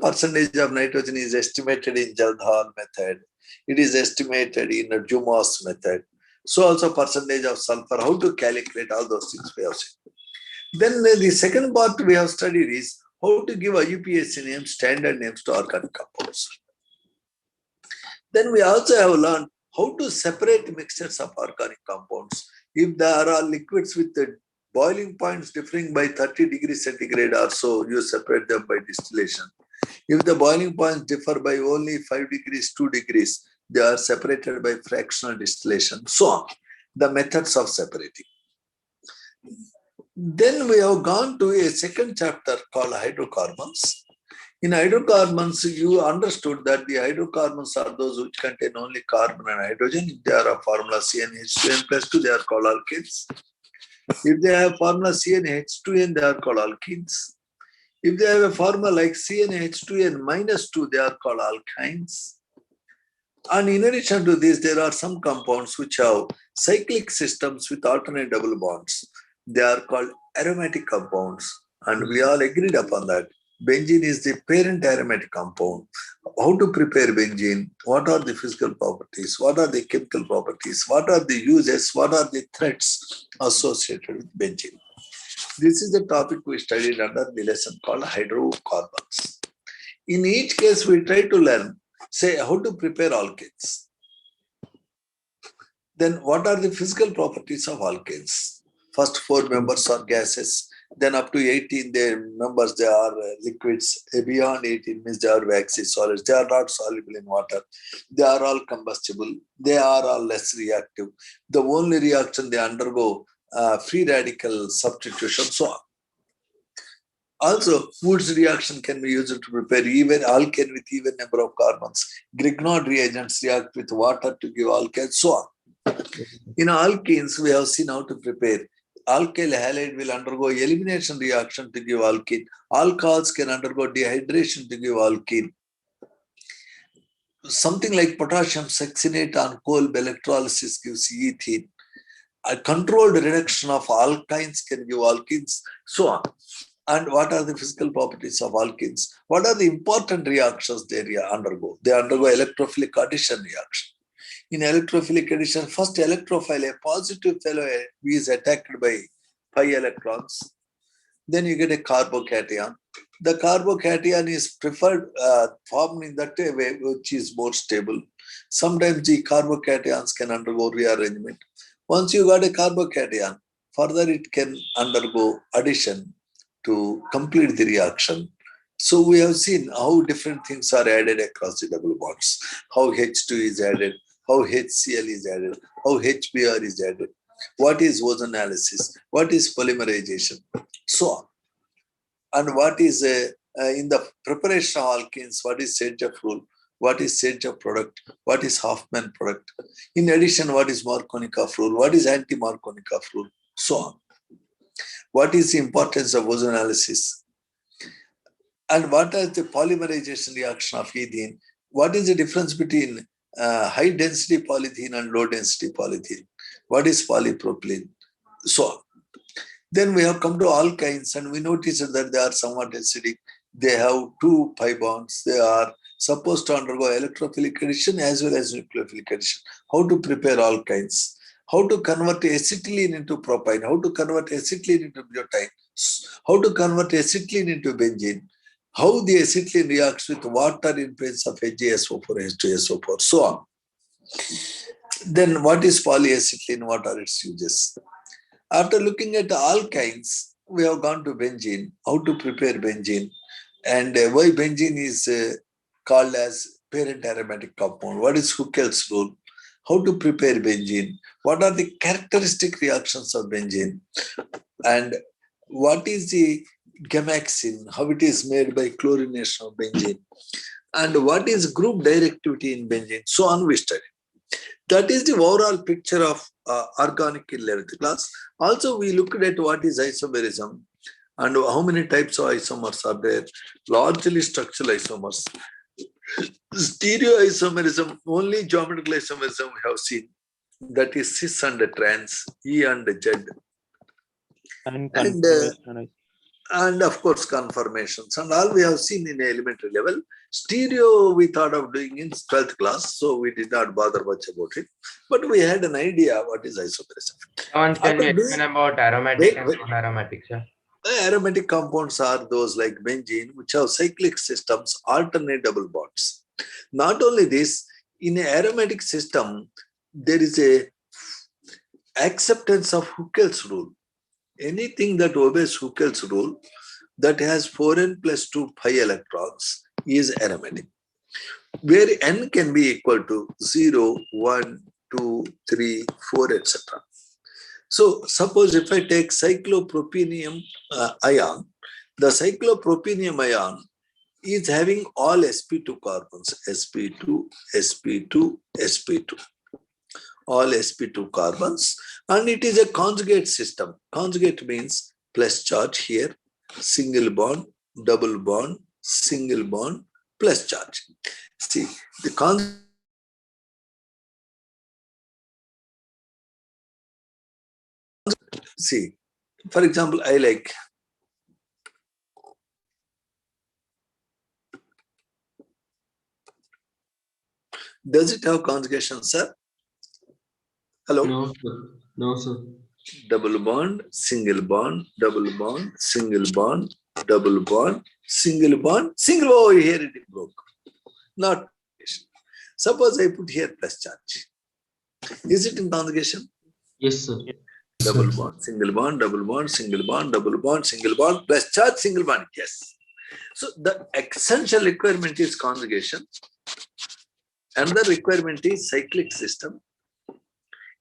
Percentage of nitrogen is estimated in Jaldhal method. It is estimated in a Jumas method. So also percentage of sulfur, how to calculate all those things we have seen. Then the second part we have studied is how to give IUPAC names, standard names to organic compounds. Then we also have learned how to separate mixtures of organic compounds. If there are liquids with the boiling points differing by 30 degrees centigrade or so, you separate them by distillation. If the boiling points differ by only 5 degrees, 2 degrees, they are separated by fractional distillation. So on, the methods of separating. Then we have gone to a second chapter called hydrocarbons. In hydrocarbons, you understood that the hydrocarbons are those which contain only carbon and hydrogen. If they are a formula CnH2n plus 2, they are called alkanes. If they have formula CnH2n, they are called alkenes. If they have a formula like CnH2n minus 2, they are called alkynes. And in addition to this, there are some compounds which have cyclic systems with alternate double bonds. They are called aromatic compounds. And we all agreed upon that. Benzene is the parent aromatic compound. How to prepare benzene? What are the physical properties? What are the chemical properties? What are the uses? What are the threats associated with benzene? This is the topic we studied under the lesson called hydrocarbons. In each case, we try to learn, say, how to prepare alkanes. Then what are the physical properties of alkanes? First 4 members are gases. Then up to 18 members, they are liquids. Beyond 18 means they are waxy solids. They are not soluble in water. They are all combustible. They are all less reactive. The only reaction they undergo free radical substitution, so on. Also, Wood's reaction can be used to prepare even alkane with even number of carbons. Grignard reagents react with water to give alkane, so on. In alkenes, we have seen how to prepare. Alkyl halide will undergo elimination reaction to give alkene. Alcohols can undergo dehydration to give alkene. Something like potassium succinate on cold electrolysis gives ethene. A controlled reduction of alkynes can give alkenes, so on. And what are the physical properties of alkenes? What are the important reactions they undergo? They undergo electrophilic addition reaction. In electrophilic addition, first electrophile, a positive fellow is attacked by 5 electrons. Then you get a carbocation. The carbocation is preferred formed in that way, which is more stable. Sometimes the carbocations can undergo rearrangement. Once you got a carbocation, further it can undergo addition to complete the reaction. So we have seen how different things are added across the double bonds, how H2 is added, how HCl is added, how HBr is added, what is ozonolysis, what is polymerization, so on. And what is in the preparation of alkenes, what is Sergef rule, what is Sergef product, what is Hoffman product. In addition, what is Markovnikov rule, what is anti-Markovnikov rule, so on. What is the importance of ozonolysis? And what is the polymerization reaction of ethene? What is the difference between high density polythene and low density polythene? What is polypropylene? So on. Then we have come to alkynes and we notice that they are somewhat acidic. They have 2 pi bonds. They are supposed to undergo electrophilic addition as well as nucleophilic addition. How to prepare alkynes? How to convert acetylene into propyne? How to convert acetylene into butane? How to convert acetylene into benzene? How the acetylene reacts with water in presence of HgSO4, H2SO4, so on. Then what is polyacetylene? What are its uses? After looking at the alkynes, we have gone to benzene, how to prepare benzene, and why benzene is called as parent aromatic compound. What is Huckel's rule? How to prepare benzene? What are the characteristic reactions of benzene? And what is the gamaxine? How it is made by chlorination of benzene? And what is group directivity in benzene? So on we study. That is the overall picture of organic in 11th class. Also, we looked at what is isomerism and how many types of isomers are there. Largely structural isomers. Stereoisomerism, only geometrical isomerism we have seen. That is cis and trans, E and Z. And and of course conformations and all we have seen in elementary level. Stereo we thought of doing in 12th class, so we did not bother much about it, but we had an idea what is isopressor. Once can you explain about aromatic and Wait. non-aromatic, sir? Aromatic compounds are those like benzene, which have cyclic systems, alternate double bonds. Not only this, in an aromatic system, there is a acceptance of Huckel's rule. Anything that obeys Huckel's rule that has 4n plus 2 pi electrons is aromatic, where n can be equal to 0, 1, 2, 3, 4, etc. So suppose if I take cyclopropenium ion, the cyclopropenium ion is having all sp2 carbons, sp2, sp2, sp2, all sp2 carbons, and it is a conjugate system. Conjugate means plus charge here, single bond, double bond, single bond, plus charge. See, the conjugate. See, for example, I like does it have conjugation, sir? Hello? No, sir. No, sir. Double bond, single bond, double bond, single bond, double bond, single bond, single. Oh, here it broke. Not. Suppose I put here plus charge. Is it in conjugation? Yes, sir. Double bond, single bond, double bond, single bond, double bond, single bond, plus charge, single bond. Yes. So the essential requirement is conjugation. Another requirement is cyclic system.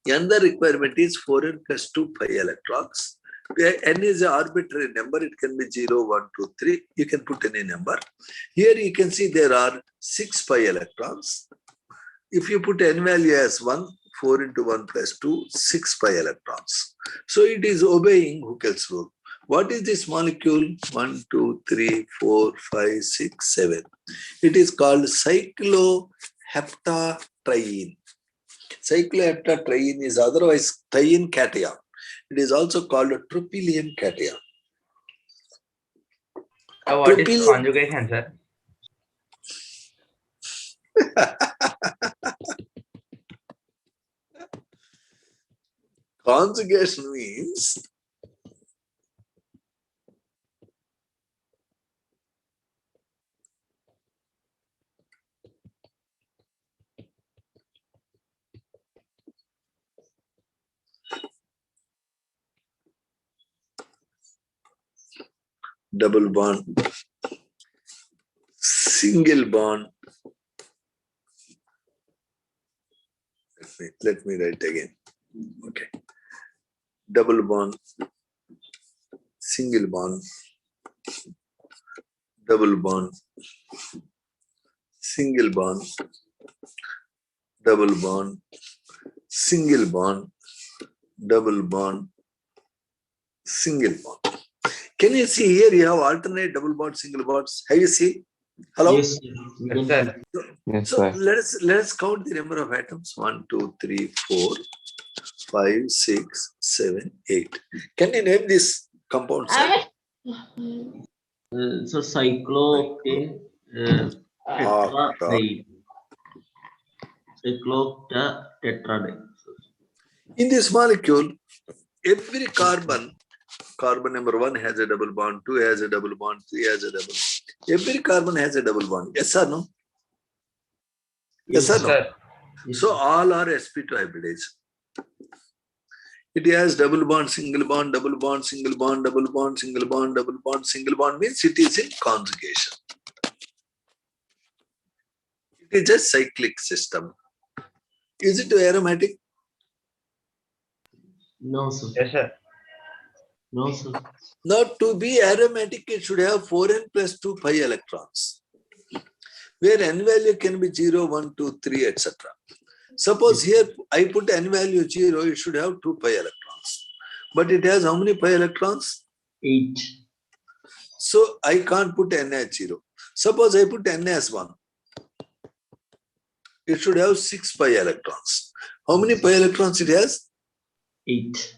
Another requirement is 4n plus 2 pi electrons. N is an arbitrary number. It can be 0, 1, 2, 3. You can put any number. Here you can see there are 6 pi electrons. If you put n value as 1, 4 into 1 plus 2, 6 pi electrons. So it is obeying Huckel's rule. What is this molecule? 1, 2, 3, 4, 5, 6, 7. It is called cycloheptatriene. Cycloheptatriene is otherwise thiene cation. It is also called a tropylium cation. What is the conjugation, sir? Conjugation means double bond, single bond. Let me write again. Okay. Double bond, single bond, double bond, single bond, double bond, single bond, double bond, single bond. Can you see here you have alternate double bond, single bonds? Have you seen? Hello? Yes, sir. Yes, So sir. let us count the number of atoms. 1, 2, 3, 4, 5, 6, 7, 8. Can you name this compound? So cyclooctane, tetrahydrate. Cyclooctatetrahydrate. In this molecule, every carbon number 1 has a double bond, 2 has a double bond, 3 has a double. Every carbon has a double bond. Yes or no? Yes or no? Sir. So all are sp2 hybridized. It has double bond, single bond, double bond, single bond, double bond, single bond, double bond, single bond means it is in conjugation. It is a cyclic system. Is it aromatic? No, sir. Yes, sir. No, sir. Now to be aromatic, it should have 4n plus 2 pi electrons, where n value can be 0, 1, 2, 3, etc. Suppose here I put n value 0, it should have 2 pi electrons. But it has how many pi electrons? 8. So I can't put n as 0. Suppose I put n as 1. It should have 6 pi electrons. How many pi electrons it has? 8.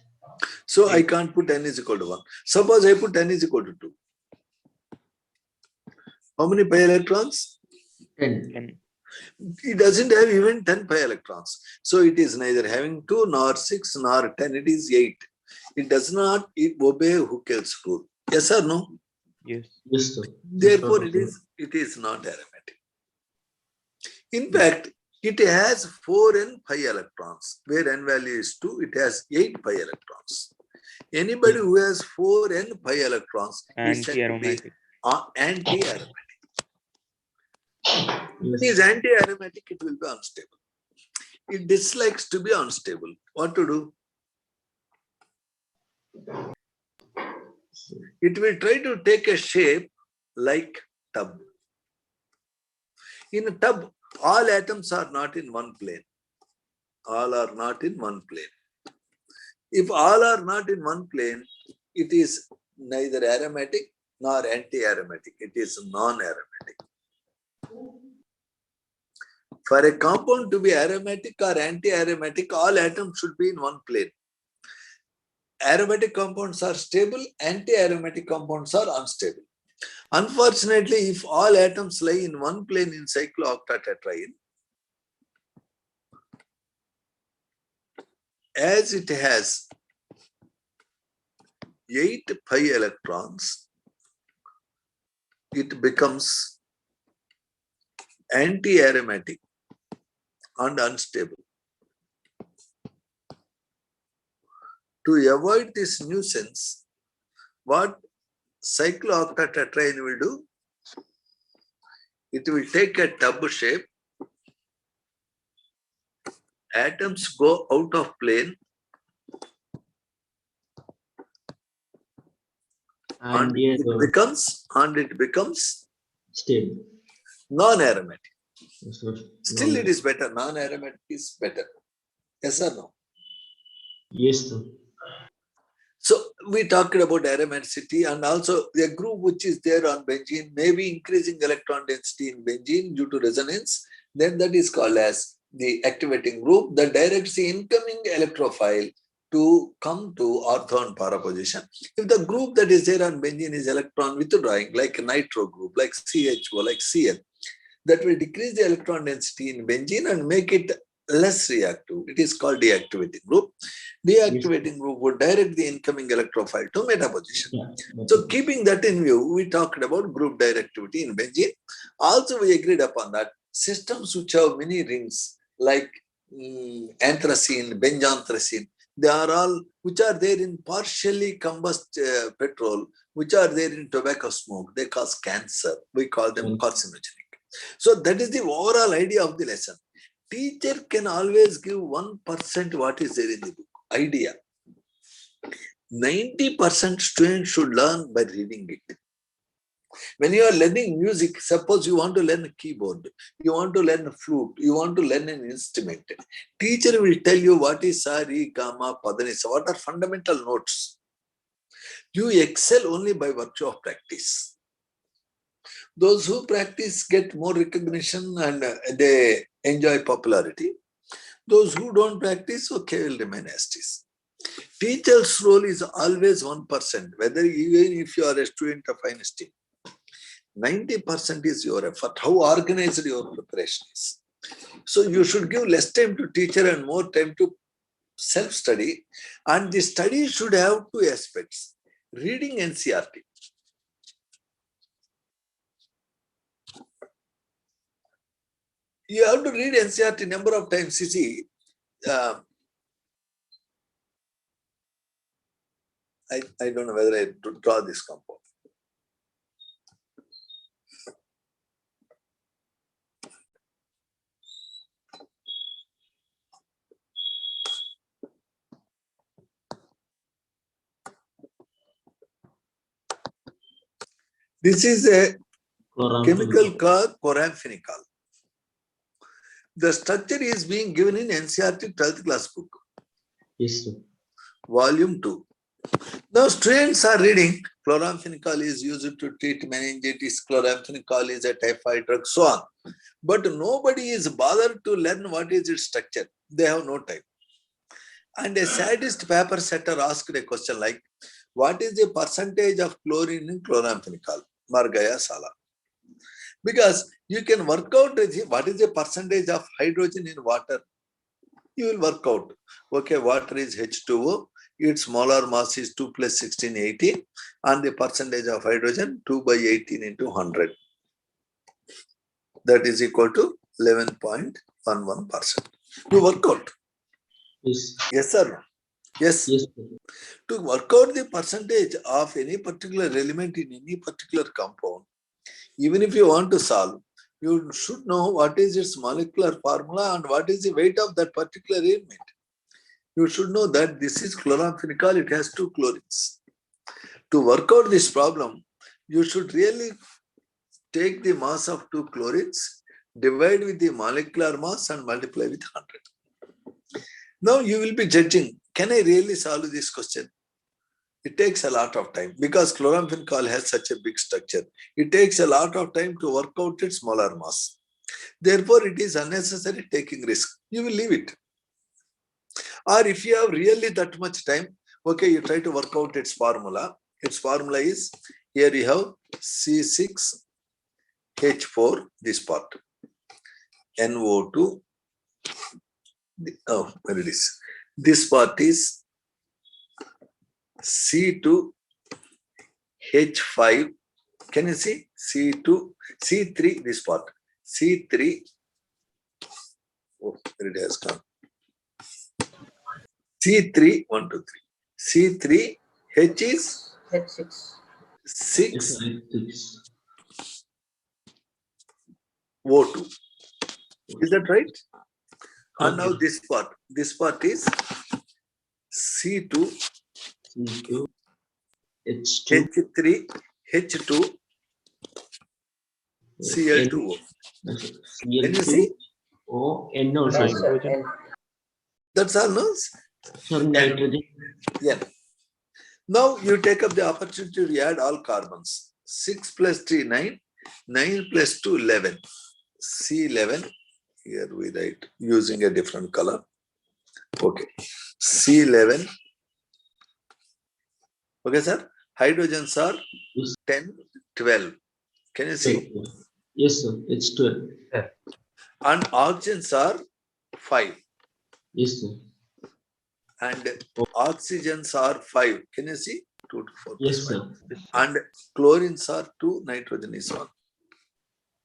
So I can't put n is equal to 1. Suppose I put n is equal to 2. How many pi electrons? 10. It doesn't have even 10 pi electrons. So it is neither having 2 nor 6 nor 10. It is 8. It does not obey Huckel's rule. Yes or no? Yes. Yes, sir. Therefore, it is not aromatic. In fact, it has 4n pi electrons. Where n value is 2, it has 8 pi electrons. Anybody who has 4n pi electrons is said to be anti-aromatic. If it is anti-aromatic, it will be unstable. It dislikes to be unstable. What to do? It will try to take a shape like tub. In a tub, all atoms are not in one plane. All are not in one plane. If all are not in one plane, it is neither aromatic nor anti-aromatic. It is non-aromatic. For a compound to be aromatic or anti-aromatic, all atoms should be in one plane. Aromatic compounds are stable, anti-aromatic compounds are unstable. Unfortunately, if all atoms lie in one plane in cyclooctatetraene, as it has 8 pi electrons, it becomes anti-aromatic and unstable. To avoid this nuisance, what cyclooctatetraene will do? It will take a tub shape. Atoms go out of plane and it becomes stable. Non-aromatic. Yes, sir. Still, it is better. Non-aromatic is better. Yes or no? Yes, sir. So we talked about aromaticity, and also a group which is there on benzene may be increasing electron density in benzene due to resonance. Then that is called as the activating group that directs the incoming electrophile to come to ortho and para position. If the group that is there on benzene is electron withdrawing, like a nitro group, like CHO, like Cl, that will decrease the electron density in benzene and make it less reactive. It is called deactivating group. Deactivating group would direct the incoming electrophile to meta position. Yeah, So keeping that in view, we talked about group directivity in benzene. Also, we agreed upon that systems which have many rings like anthracene, benzanthracene, they are all which are there in partially combust petrol, which are there in tobacco smoke. They cause cancer. We call them carcinogenic. So that is the overall idea of the lesson. Teacher can always give 1% what is there in the book. Idea. 90% students should learn by reading it. When you are learning music, suppose you want to learn a keyboard, you want to learn a flute, you want to learn an instrument. Teacher will tell you what is sa, re, ga, ma, pa, dha, ni, sa, what are fundamental notes. You excel only by virtue of practice. Those who practice get more recognition and they enjoy popularity. Those who don't practice, okay, will remain as it is. Teacher's role is always 1%, whether even if you are a student of Einstein. 90% is your effort, how organized your preparation is. So you should give less time to teacher and more time to self-study. And the study should have 2 aspects. Reading NCERT. You have to read NCERT number of times. You see, I don't know whether I draw this compound. This is a chemical called chloramphenicol. The structure is being given in NCERT 12th class book. Yes, sir. Volume 2. Now students are reading chloramphenicol is used to treat meningitis, chloramphenicol is a typhoid drug, so on. But nobody is bothered to learn what is its structure. They have no time. And a sadist paper setter asked a question like, what is the percentage of chlorine in chloramphenicol? Mar gaya sala. Because you can work out what is the percentage of hydrogen in water. You will work out. Okay, water is H2O. Its molar mass is 2 plus 16, 18. And the percentage of hydrogen, 2 by 18 into 100. That is equal to 11.11%. You work out. Yes. Yes, sir. Yes. Yes, sir. To work out the percentage of any particular element in any particular compound, even if you want to solve, you should know what is its molecular formula and what is the weight of that particular element. You should know that this is chloramphenicol, it has 2 chlorines. To work out this problem, you should really take the mass of 2 chlorines, divide with the molecular mass and multiply with 100. Now you will be judging, can I really solve this question? It takes a lot of time because chloramphenicol has such a big structure. It takes a lot of time to work out its molar mass. Therefore, it is unnecessary taking risk. You will leave it. Or if you have really that much time, okay, you try to work out its formula. Its formula is, here you have C6H4, this part, NO2, oh, where it is. This part is C2H5. Can you see? C2, C3, this part. C3, oh, where it has gone. C3, 1, 2, 3. C3, H is H6. 6, Yes, O2. Is that right? And now Okay. this part is C2, C2, H2, H3, H2, Cl2O. Can you see? O, N also. No, sir. sir. Nitrogen. That's all, no? So nitrogen. Yeah. Now you take up the opportunity to add all carbons. 6 plus 3, 9. 9 plus 2, 11. C11. Here we write using a different color. Okay. C11. Okay, sir. Hydrogens are Yes. 10, 12. Can you see? Yes, sir. It's 12. And oxygens are 5. Yes, sir. And oxygens are 5. Can you see? 2 to 4. Yes, plus sir. 5. And chlorines are 2. Nitrogen is 1.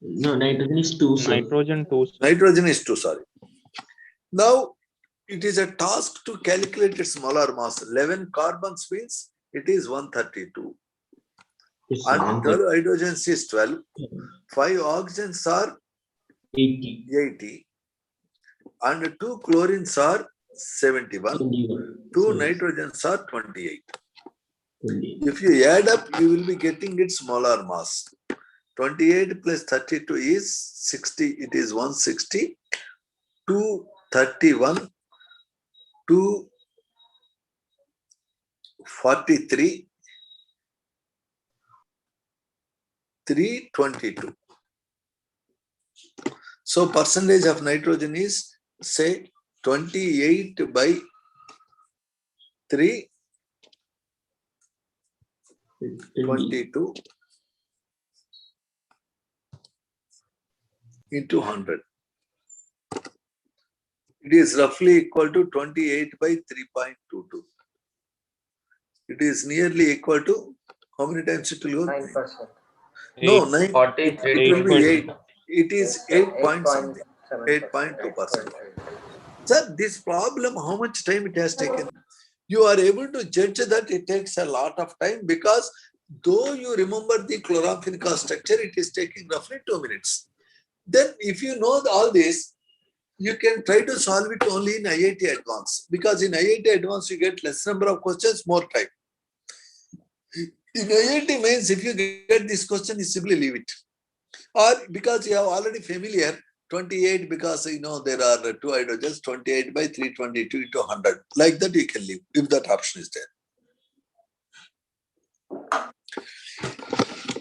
No, nitrogen is 2, sir. Nitrogen 2. Nitrogen is 2, sorry. Now, it is a task to calculate its molar mass. 11 carbons means it is 132. Yes, sir. And 12 hydrogens is 12. 5 oxygens are 80. 80. And 2 chlorines are 71. 21. 2 Sorry, nitrogens are 28. 28. If you add up, you will be getting its molar mass. 28 plus 32 is 60. It is 160. 231. 243. 322. So percentage of nitrogen is, say, 28 by 3, 22 into 100. It is roughly equal to 28 by 3.22. It is nearly equal to, how many times it will go? 9%. No, 9. 40, It will be 8. It is Yes, sir. 8 point something. 8.2%. Sir, this problem, how much time it has taken? You are able to judge that it takes a lot of time because though you remember the chloramphenicol structure, it is taking roughly 2 minutes. Then if you know all this, you can try to solve it only in IIT Advanced because in IIT Advanced you get less number of questions, more time. In IIT Mains, if you get this question, you simply leave it. Or because you are already familiar, 28 because you know there are 2 hydrogens, 28 by 322 into 100. Like that you can leave if that option is there.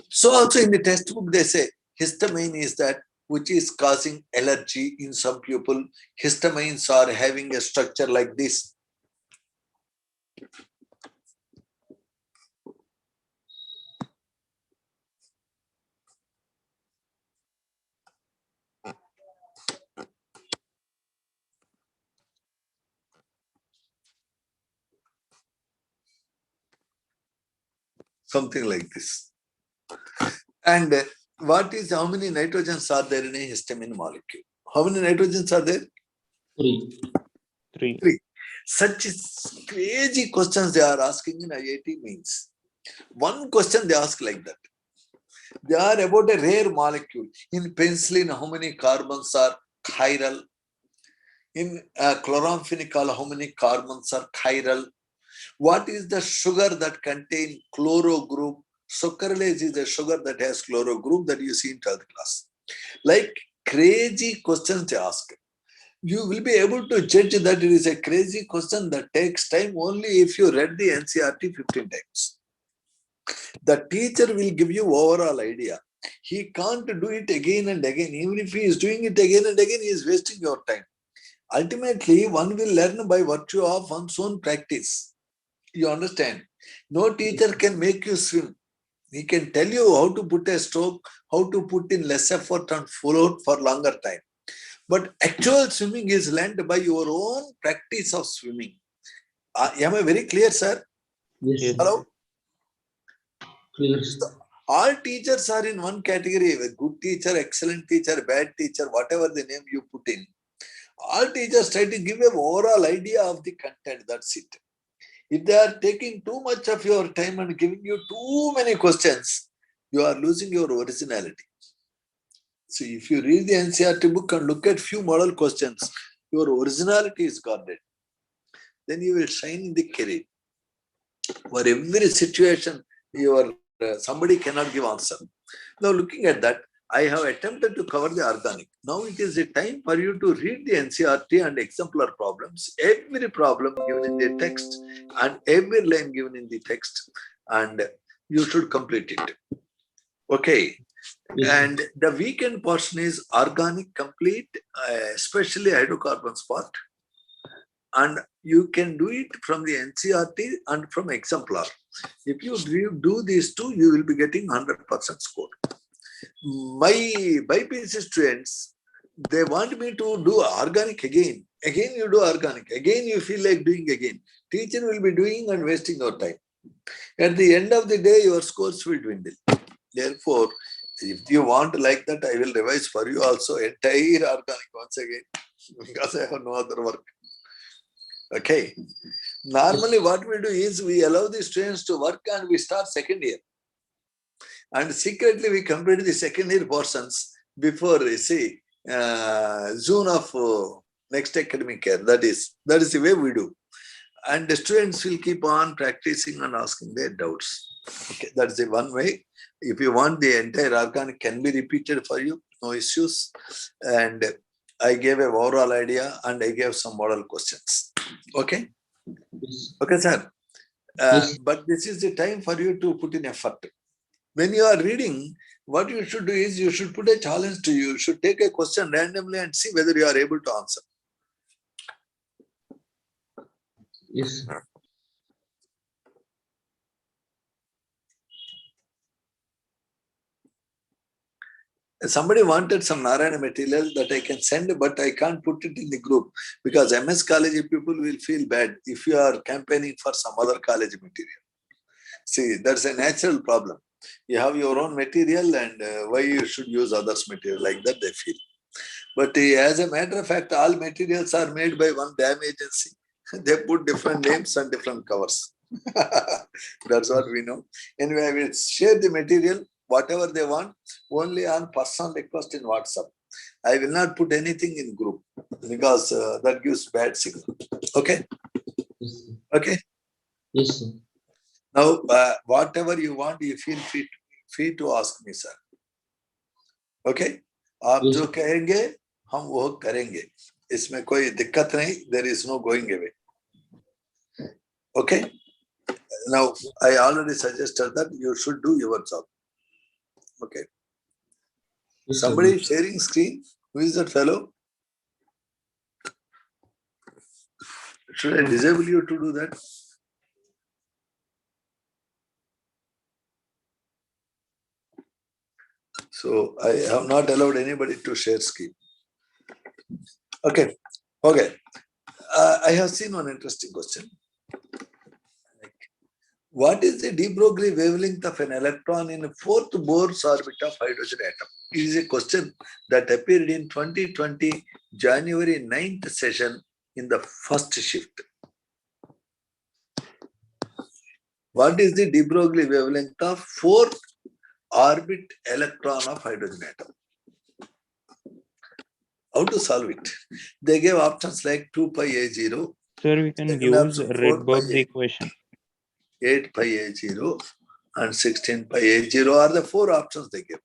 So also in the textbook they say histamine is that which is causing allergy in some people. Histamines are having a structure like this. Something like this. And how many nitrogens are there in a histamine molecule? How many nitrogens are there? 3. 3. Such crazy questions they are asking in IIT means. One question they ask like that. They are about a rare molecule. In penicillin, how many carbons are chiral? In chloramphenicol, how many carbons are chiral? What is the sugar that contains chloro group? Sucralose is a sugar that has chloro group that you see in 12th class. Like crazy questions they ask. You will be able to judge that it is a crazy question that takes time only if you read the NCERT 15 times. The teacher will give you overall idea. He can't do it again and again. Even if he is doing it again and again, he is wasting your time. Ultimately, one will learn by virtue of one's own practice. You understand? No teacher can make you swim. He can tell you how to put a stroke, how to put in less effort and float for longer time. But actual swimming is learned by your own practice of swimming. Am I very clear, sir? Yes. Hello? Clear. So, all teachers are in one category. A good teacher, excellent teacher, bad teacher, whatever the name you put in. All teachers try to give an overall idea of the content. That's it. If they are taking too much of your time and giving you too many questions, you are losing your originality. So if you read the NCERT book and look at few model questions, your originality is guarded. Then you will shine in the career. For every situation, somebody cannot give answer. Now looking at that, I have attempted to cover the organic. Now it is the time for you to read the NCERT and exemplar problems. Every problem given in the text and every line given in the text, and you should complete it. Okay. Yes. And the weekend portion is organic complete, especially hydrocarbons part. And you can do it from the NCERT and from exemplar. If you do these two, you will be getting 100% score. My BPC students, they want me to do organic again. Again, you do organic. Again, you feel like doing again. Teacher will be doing and wasting your time. At the end of the day, your scores will dwindle. Therefore, if you want like that, I will revise for you also entire organic once again because I have no other work. Okay. Normally, what we do is we allow the students to work and we start second year. And secretly, we complete the second year portions before, June of next academic year. That is the way we do. And the students will keep on practicing and asking their doubts. Okay, that's the one way. If you want the entire organic can be repeated for you, no issues. And I gave an overall idea and I gave some model questions. Okay? Yes. Okay, sir. Yes. But this is the time for you to put in effort. When you are reading, what you should do is you should put a challenge to you. You should take a question randomly and see whether you are able to answer. Yes. Somebody wanted some Narayana material that I can send, but I can't put it in the group because MS college people will feel bad if you are campaigning for some other college material. See, that's a natural problem. You have your own material and why you should use others' material like that, they feel. But as a matter of fact, all materials are made by one damn agency. They put different names and different covers. That's what we know. Anyway, I will share the material, whatever they want, only on personal request in WhatsApp. I will not put anything in group because that gives bad signal. Okay? Yes. Okay? Yes, sir. Now, whatever you want, you feel free to ask me, sir. Okay? आप Yes. जो कहेंगे हम वो करेंगे. इसमें कोई दिक्कत नहीं. There is no going away. Okay? Now, I already suggested that you should do your job. Okay. Yes, sir. Somebody is sharing screen. Who is that fellow? Should I disable you to do that? So I have not allowed anybody to share screen. Okay. I have seen one interesting question. What is the de Broglie wavelength of an electron in a fourth Bohr's orbit of hydrogen atom? It is a question that appeared in 2020 January 9th session in the first shift. What is the de Broglie wavelength of fourth orbit electron of hydrogen atom? How to solve it? They gave options like 2 pi A0. Sir, we can Second use option, 4 pi Rydberg's A, equation. 8 pi A0 and 16 pi A0 are the four options they give.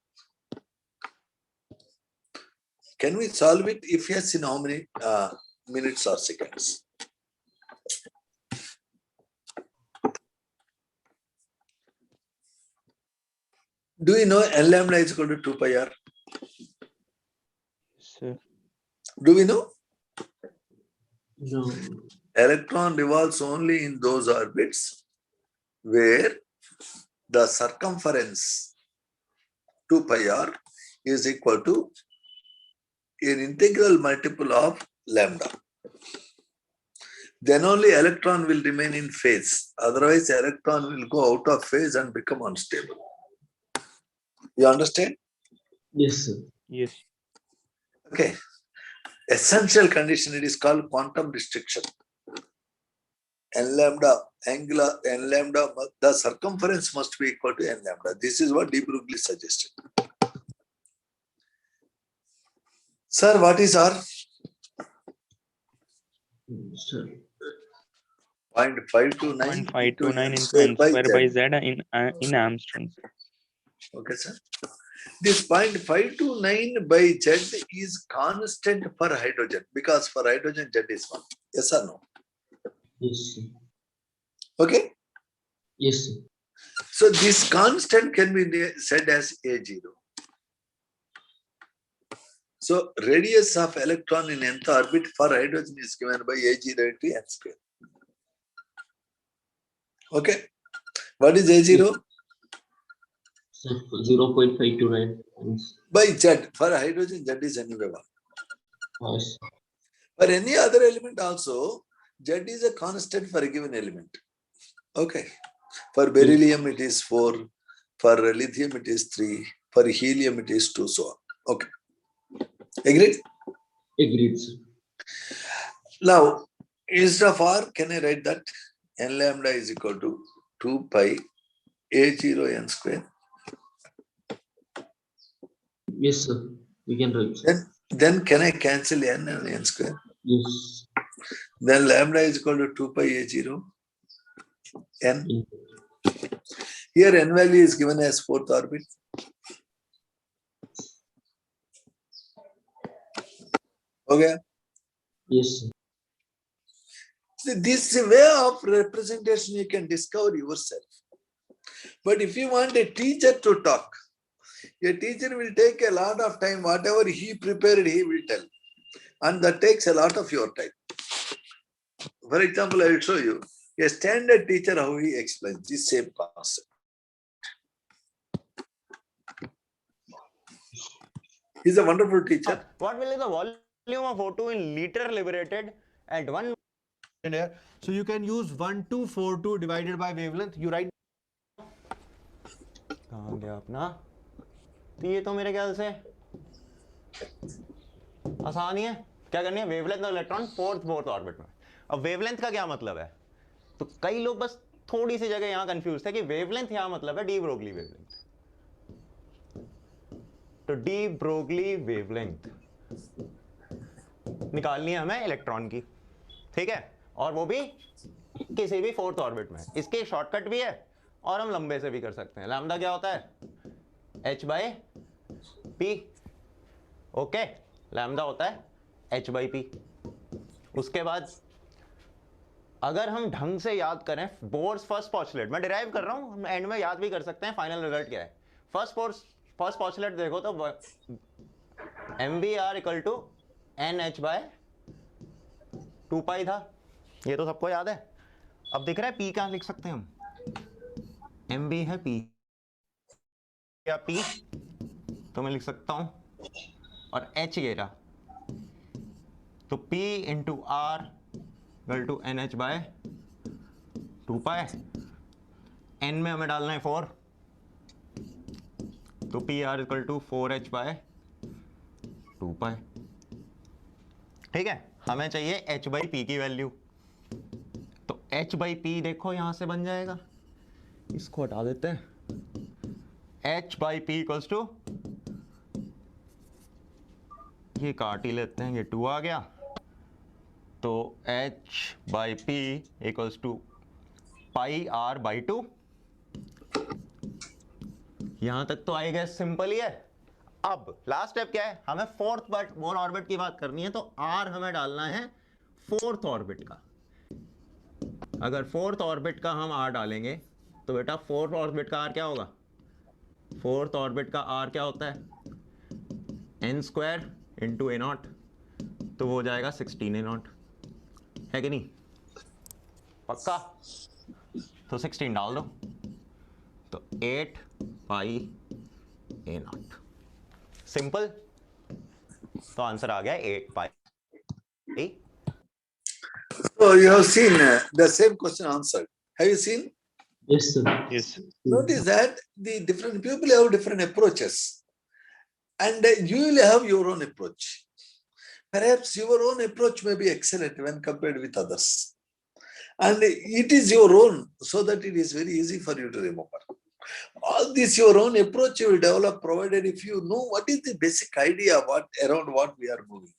Can we solve it? If yes, in how many minutes or seconds? Do you know N lambda is equal to 2 pi r? Sir, Do we know? No. Electron revolves only in those orbits where the circumference 2 pi r is equal to an integral multiple of lambda. Then only electron will remain in phase. Otherwise, electron will go out of phase and become unstable. You understand? Yes, sir. yes. Okay. Essential condition, it is called quantum restriction. N lambda, angular N lambda, the circumference must be equal to N lambda. This is what de Broglie suggested. Sir, what is R? Sir. 0.529 0.529 into into n square by z. z in Armstrong. Okay, sir. This 0.529 by z is constant for hydrogen because for hydrogen z is 1. Yes or no? Yes, sir. Okay. Yes, sir. So this constant can be said as A0. So radius of electron in nth orbit for hydrogen is given by A0 into n square. Okay. What is A0? Sir, 0.529. By Z. For hydrogen, Z is anyway 1. Yes. For any other element also, Z is a constant for a given element. Okay. For beryllium, it is 4. For lithium, it is 3. For helium, it is 2. So on. Okay. Agreed? Agreed, sir. Now, instead of R, can I write that? N lambda is equal to 2 pi A0 n square. Yes, sir. We can write, sir. Then can I cancel n and n square? Yes. Then lambda is equal to 2 pi A0 n. Here n value is given as fourth orbit. Okay. Yes, sir. So this is a way of representation you can discover yourself. But if you want a teacher to talk, a teacher will take a lot of time. Whatever he prepared, he will tell. And that takes a lot of your time. For example, I will show you a standard teacher how he explains this same concept. He's a wonderful teacher. What will be the volume of O2 in liter liberated at 1 in air? So you can use 1242 divided by wavelength. You write. कहाँ गया अपना? तो ये तो मेरे ख्याल से आसान ही है. क्या करनी है? Wavelength of electron fourth orbit में. अब वेवलेंथ का क्या मतलब है? तो कई लोग बस थोड़ी सी जगह यहाँ कंफ्यूज थे कि वेवलेंथ यहाँ मतलब है डी ब्रोगली वेवलेंथ. तो डी ब्रोगली वेवलेंथ निकालनी है हमें इलेक्ट्रॉन की, ठीक है, और वो भी किसी भी फोर्थ ऑर्बिट में. इसके शॉर्टकट भी है और हम लंबे से भी कर सकते हैं. लैम्डा क्या होता है? h by P. Okay, lambda होता है h बाई पी. उसके बाद अगर हम ढंग से याद करें बोर्स फर्स्ट पॉस्टुलेट, मैं डिराइव कर रहा हूं, हम एंड में याद भी कर सकते हैं फाइनल रिजल्ट क्या है. फर्स्ट पॉस्टुलेट देखो तो MVR equal to NH by 2 pi था. ये तो सबको याद है. अब दिख रहा है P क्या लिख सकते हैं हम? MV है P या P तो मैं लिख सकता हूँ और h ये रहा, तो P into R equal to N H by 2 pi, n में हमें डालना है 4, तो P R equal to 4h by 2 pi. ठीक है, हमें चाहिए h बाई पी की वैल्यू, तो h बाई पी देखो यहां से बन जाएगा, इसको हटा देते हैं, h by P equals to, ये काट ही लेते हैं, ये 2 आ गया, तो h by P equals to pi R by 2। यहां तक तो आई गेस सिंपल ही है। अब लास्ट स्टेप क्या है, हमें फोर्थ बोर ऑर्बिट की बात करनी है, तो आर हमें डालना है फोर्थ ऑर्बिट का। अगर फोर्थ ऑर्बिट का हम आर डालेंगे तो बेटा फोर्थ ऑर्बिट का आर क्या होगा, फोर्थ ऑर्बिट का आर क्या होता है, N square into A naught, तो वो हो जाएगा 16 ए नॉट, है कि नहीं, पक्का? तो 16 डाल दो, तो 8 पाई ए नॉट, सिंपल। तो आंसर आ गया 8 पाई। So you have seen the same question answered. Have you seen? Yes, sir. Yes. Notice that the different people have different approaches, and you will have your own approach. Perhaps your own approach may be excellent when compared with others, and it is your own, so that it is very easy for you to remember. All this your own approach you will develop, provided if you know what is the basic idea around what we are moving.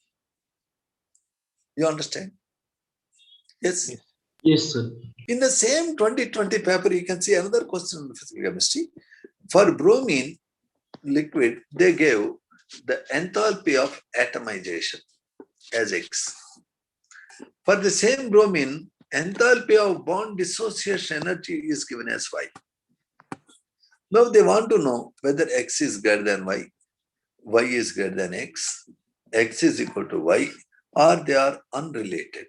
You understand? Yes. Yes. Yes, sir. In the same 2020 paper, you can see another question on physical chemistry. For bromine liquid, they gave the enthalpy of atomization as X. For the same bromine, enthalpy of bond dissociation energy is given as Y. Now they want to know whether X is greater than Y, Y is greater than X is equal to Y, or they are unrelated.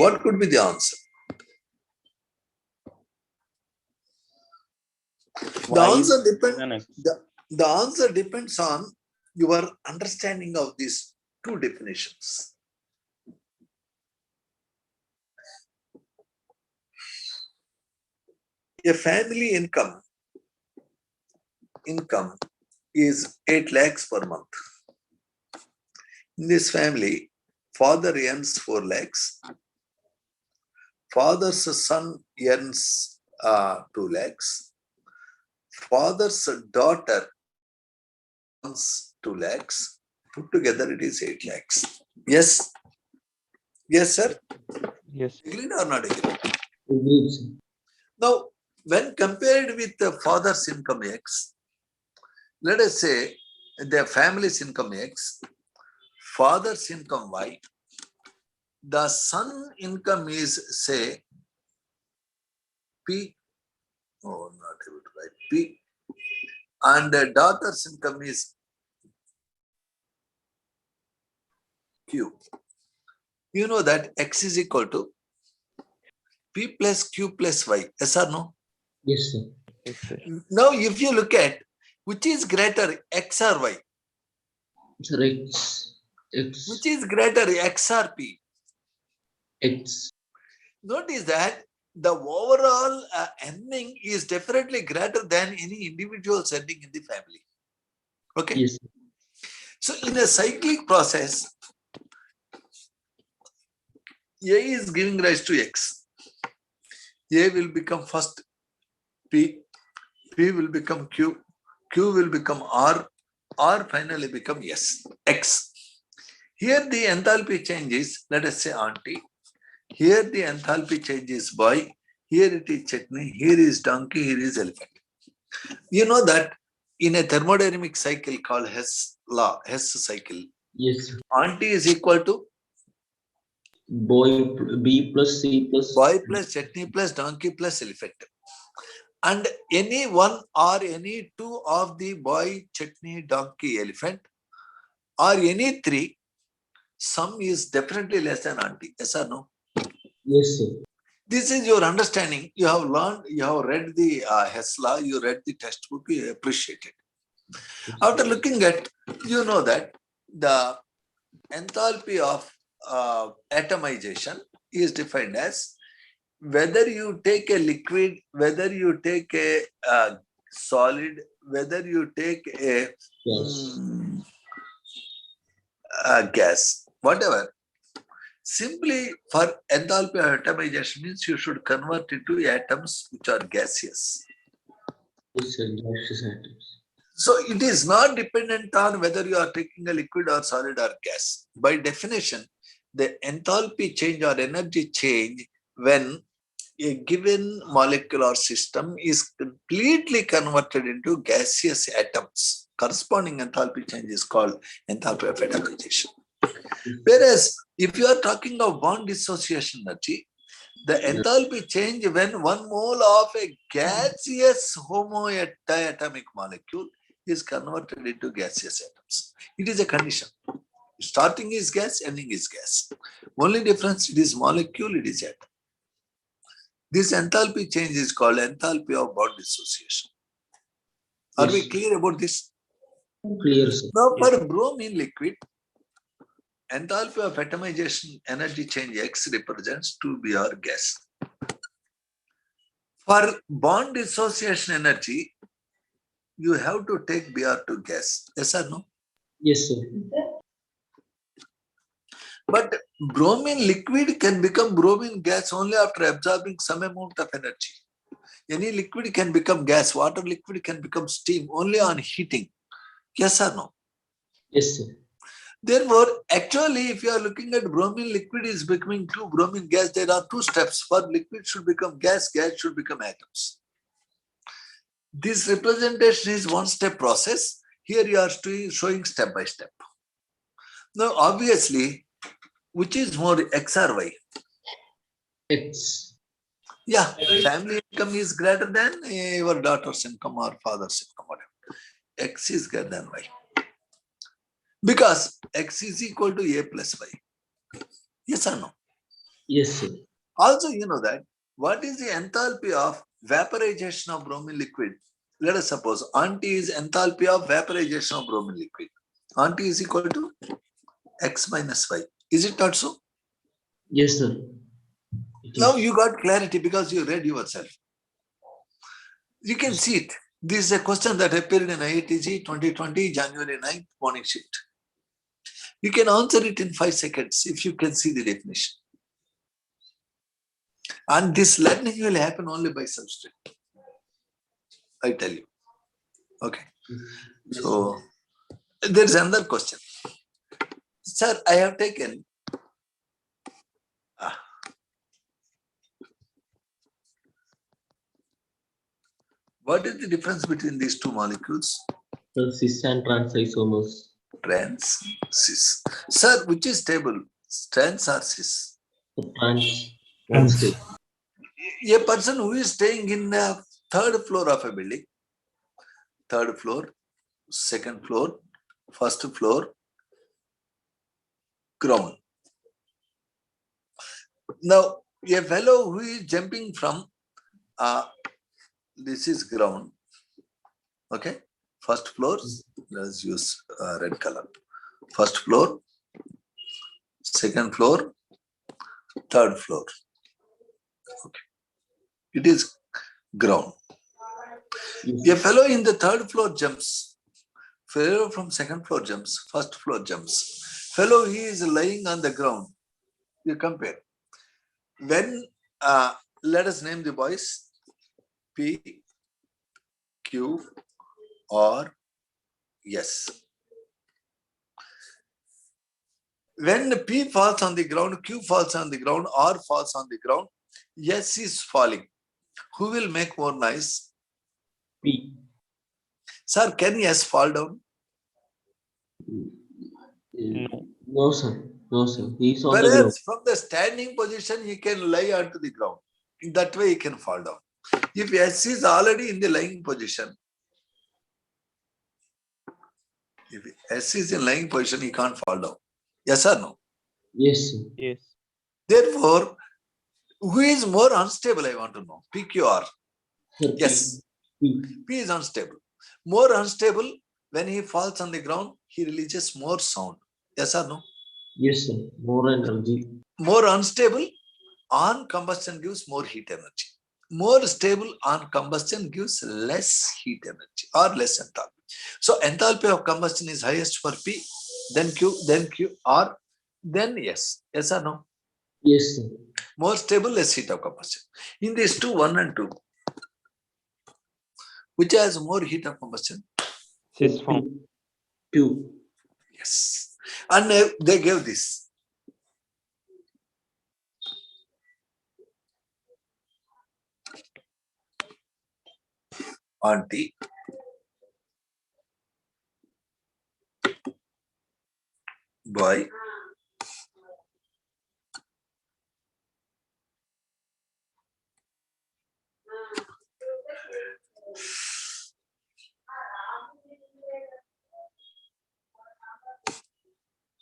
What could be the answer? The answer depends. The answer depends on your understanding of these two definitions. A family income is 8 lakhs per month. In this family, father earns 4 lakhs. Father's son earns 2 lakhs. Father's daughter earns 2 lakhs. Put together, it is 8 lakhs. Yes? Yes, sir? Yes. Agreed or not agreed? Agreed, sir. Now, when compared with the father's income X, let us say the family's income X, father's income Y, the son income is, say, P, oh, not able to write P, and the daughter's income is Q. You know that X is equal to P plus Q plus Y, yes or no? Yes, sir. Yes, sir. Now, if you look at which is greater, X or Y? Sir, X. Which is greater, X or P? X. Notice that the overall earning is definitely greater than any individual earning in the family. Okay? Yes. So, in a cyclic process, A is giving rise to X. A will become first P, P will become Q, Q will become R finally become S, X. Here the enthalpy change is, let us say, auntie. Here the enthalpy change is boy. Here it is chutney. Here is donkey. Here is elephant. You know that in a thermodynamic cycle called Hess law, Hess cycle, Yes, sir. auntie is equal to Boy, B plus C plus. boy plus chutney plus donkey plus elephant. And any one or any two of the boy, chutney, donkey, elephant, or any three, sum is definitely less than auntie. Yes or no? Yes, sir. This is your understanding. You have learned, you have read the Hess law, you read the textbook, you appreciate it. After looking at, you know that the enthalpy of atomization is defined as whether you take a liquid, whether you take a solid, whether you take a Yes. gas, whatever. Simply for enthalpy of atomization means you should convert into atoms which are gaseous. Yes, sir. Gaseous atoms. So it is not dependent on whether you are taking a liquid or solid or gas. By definition, the enthalpy change or energy change when a given molecular system is completely converted into gaseous atoms. Corresponding enthalpy change is called enthalpy of atomization. Whereas if you are talking of bond dissociation energy, the enthalpy change when 1 mole of a gaseous homoatomic molecule is converted into gaseous atoms. It is a condition. Starting is gas, ending is gas. Only difference, it is molecule, it is atom. This enthalpy change is called enthalpy of bond dissociation. Are we Yes. clear about this? Clear, sir. Now for bromine liquid, enthalpy of atomization energy change X represents 2 Br gas. For bond dissociation energy, you have to take Br to gas. Yes or no? Yes, sir. But bromine liquid can become bromine gas only after absorbing some amount of energy. Any liquid can become gas. Water liquid can become steam only on heating. Yes or no? Yes, sir. Therefore, actually, if you are looking at bromine liquid is becoming 2 bromine gas, there are 2 steps. For liquid should become gas, gas should become atoms. This representation is 1-step process. Here you are showing step by step. Now, obviously, which is more, X or Y? X. Yeah, family income is greater than your daughter's income or father's income, whatever. X is greater than Y. Because X is equal to A plus Y. Yes or no? Yes, sir. Also, you know that what is the enthalpy of vaporization of bromine liquid? Let us suppose Aunty is enthalpy of vaporization of bromine liquid. Aunty is equal to X minus Y. Is it not so? Yes, sir. Now you got clarity because you read yourself. You can see it. This is a question that appeared in IITG 2020, January 9th, morning shift. You can answer it in 5 seconds if you can see the definition. And this learning will happen only by substrate. I tell you. Okay. So there's another question. Sir, I have taken what is the difference between these 2 molecules? The cis and trans isomers. Trans, cis. Sir, which is stable? Trans or cis? The trans state. A person who is staying in the 3rd floor of a building, 3rd floor, 2nd floor, 1st floor, ground. Now, a fellow who is jumping from, this is ground, okay? 1st floor, let's use red color. 1st floor, 2nd floor, 3rd floor. Okay. It is ground. A fellow in the 3rd floor jumps. Fellow from 2nd floor jumps. 1st floor jumps. Fellow he is lying on the ground. You compare. When let us name the boys P, Q, or S. When P falls on the ground, Q falls on the ground, R falls on the ground, S is falling. Who will make more noise? P. Sir, can S fall down? No. No, sir. No, sir. He's on the ground. Whereas from the standing position, he can lie onto the ground. In that way, he can fall down. If S is already in the lying position, if S is in lying position, he can't fall down. Yes or no? Yes, sir. Yes. Therefore, Who is more unstable? I want to know. PQR. Sir, Yes. P. P is unstable. More unstable, when he falls on the ground, he releases more sound. Yes or no? Yes, sir. More energy. More unstable, on combustion gives more heat energy. More stable on combustion gives less heat energy or less enthalpy. So enthalpy of combustion is highest for P, then Q, or then S. Yes or no? Yes, sir. More stable, less heat of combustion. In these two, 1 and 2, which has more heat of combustion? Sys form. 2. Yes. And they gave this. On T. By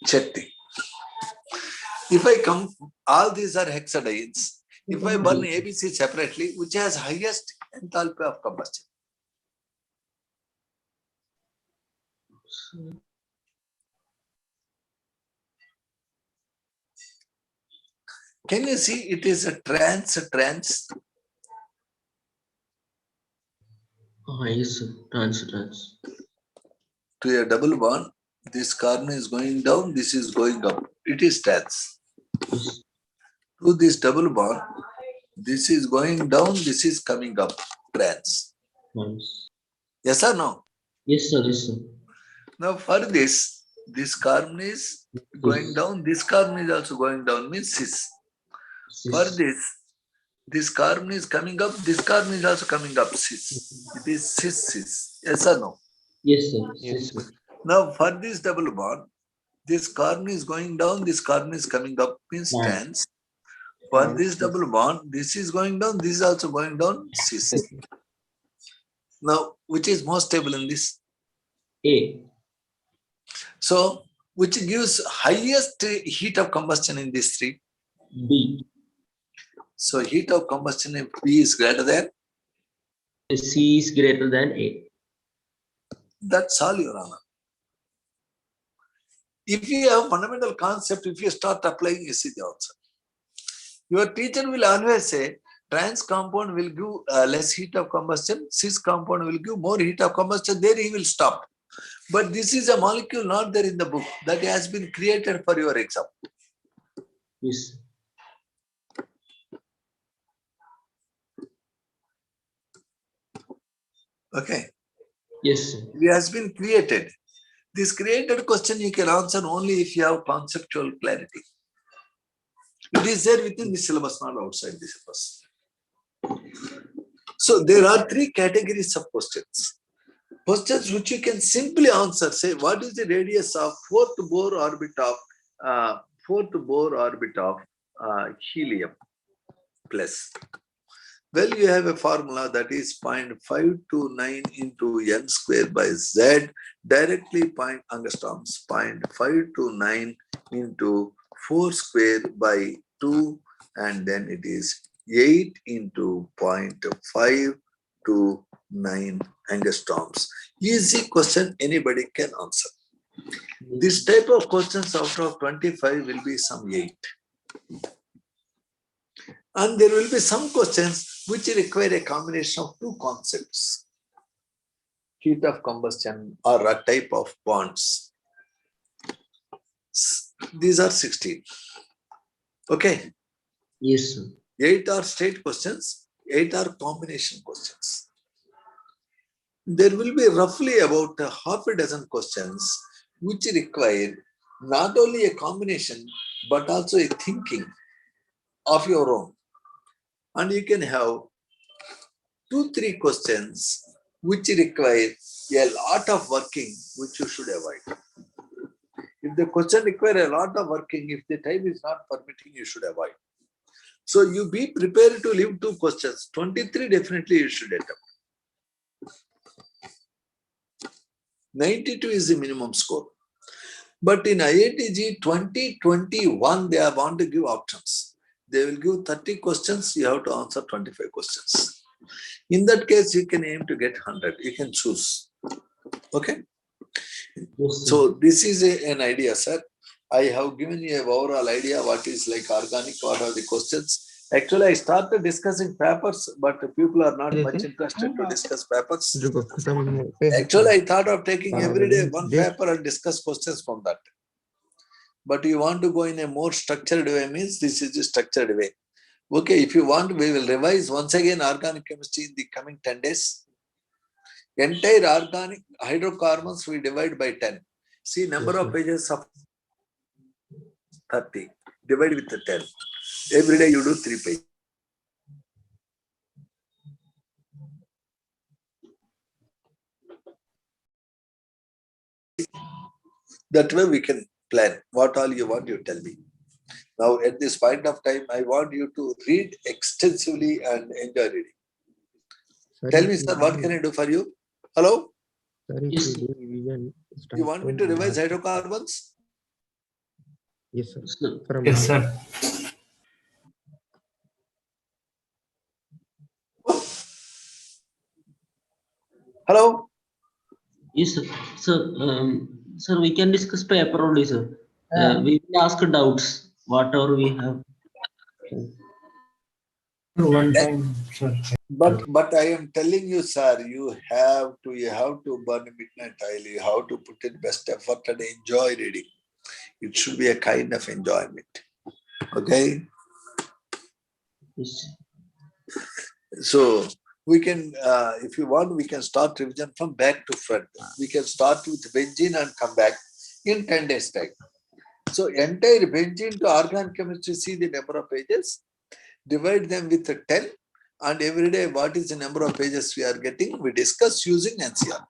Chetty. If I come, all these are hexadienes. If I burn ABC separately, which has highest enthalpy of combustion? Can you see it is a trans? Yes, sir. Trans. To a double bond, this carbon is going down, this is going up. It is trans. Yes. To this double bond, this is going down, this is coming up. Trans. Yes or no? Yes, sir. Yes, sir. Now for this carbon is going down, this carbon is also going down, means cis. For this carbon is coming up, this carbon is also coming up, cis. It is cis. Yes or no? Yes, sir. Yes, sir. Now for this double bond, this carbon is going down, this carbon is coming up, means trans. For this double bond, this is going down, this is also going down, cis. Now, which is more stable in this? A. So, which gives highest heat of combustion in these three? B. So, heat of combustion in B is greater than? C is greater than A. That's all, Your Honor. If you have fundamental concept, if you start applying, you see the answer. Your teacher will always say, trans compound will give less heat of combustion, cis compound will give more heat of combustion, there he will stop. But this is a molecule not there in the book, that has been created for your exam. Yes. Okay. Yes, sir. It has been created. This created question you can answer only if you have conceptual clarity. It is there within the syllabus, not outside the syllabus. So there are three categories of questions. Questions which you can simply answer. Say, what is the radius of fourth Bohr orbit of helium plus? Well, you have a formula that is 0.529 into n square by z, directly point angstroms, 0.529 into 4 square by 2, and then it is 8 into 0.529 angstroms. Easy question, anybody can answer. This type of questions out of 25 will be some 8. And there will be some questions which require a combination of two concepts. Heat of combustion or a type of bonds. These are 16. Okay. Yes, sir. 8 are state questions, 8 are combination questions. There will be roughly about half a dozen questions which require not only a combination but also a thinking of your own. And you can have 2-3 questions which require a lot of working, which you should avoid. If the question requires a lot of working, if the time is not permitting, you should avoid. So you be prepared to leave 2 questions. 23 definitely you should attempt. 92 is the minimum score. But in IITG 2021, they want to give options. they will give 30 questions, you have to answer 25 questions. In that case, you can aim to get 100. You can choose. Okay. Yes, sir. So this is an idea, sir. I have given you an overall idea what is like organic, what are the questions. Actually, I started discussing papers, but people are not much interested to discuss papers. Actually, I thought of taking every day one paper and discuss questions from that. But you want to go in a more structured way, means this is the structured way. Okay, if you want, we will revise once again organic chemistry in the coming 10 days. Entire organic hydrocarbons we divide by 10. See, number of pages of 30. Divide with the 10. Every day you do 3 pages. That way we can plan. What all you want, you tell me. Now, at this point of time, I want you to read extensively and enjoy reading. Tell me, sir, what can I do for you? Hello? Yes, You want me to revise hydrocarbons? Yes, sir. sir. Yes, sir. Hello? Yes, sir. Sir, we can discuss paper only, sir. We will ask doubts, whatever we have. One time, sir. But I am telling you, sir, you have to burn midnight oil. You have to put in best effort and enjoy reading. It should be a kind of enjoyment. Okay? Yes. So we can, if you want, we can start revision from back to front. We can start with benzene and come back in 10 days time. So entire benzene to organic chemistry, see the number of pages, divide them with 10, and every day what is the number of pages we are getting, we discuss using NCERT.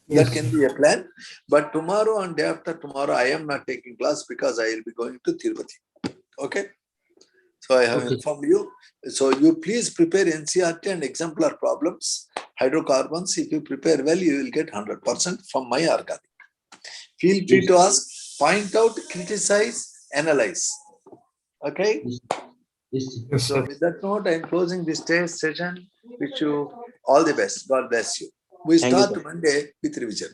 That can be a plan. But tomorrow and day after tomorrow, I am not taking class because I will be going to Tirupati. Okay? So I have informed you. So you please prepare NCERT and exemplar problems, hydrocarbons. If you prepare well, you will get 100% from my organic. Feel free to ask, point out, criticize, analyze. Okay? Yes, sir. Yes, So sir. with that note, I am closing this test session. Wish you all the best. God bless you. We Thank you, start sir. Monday with revision.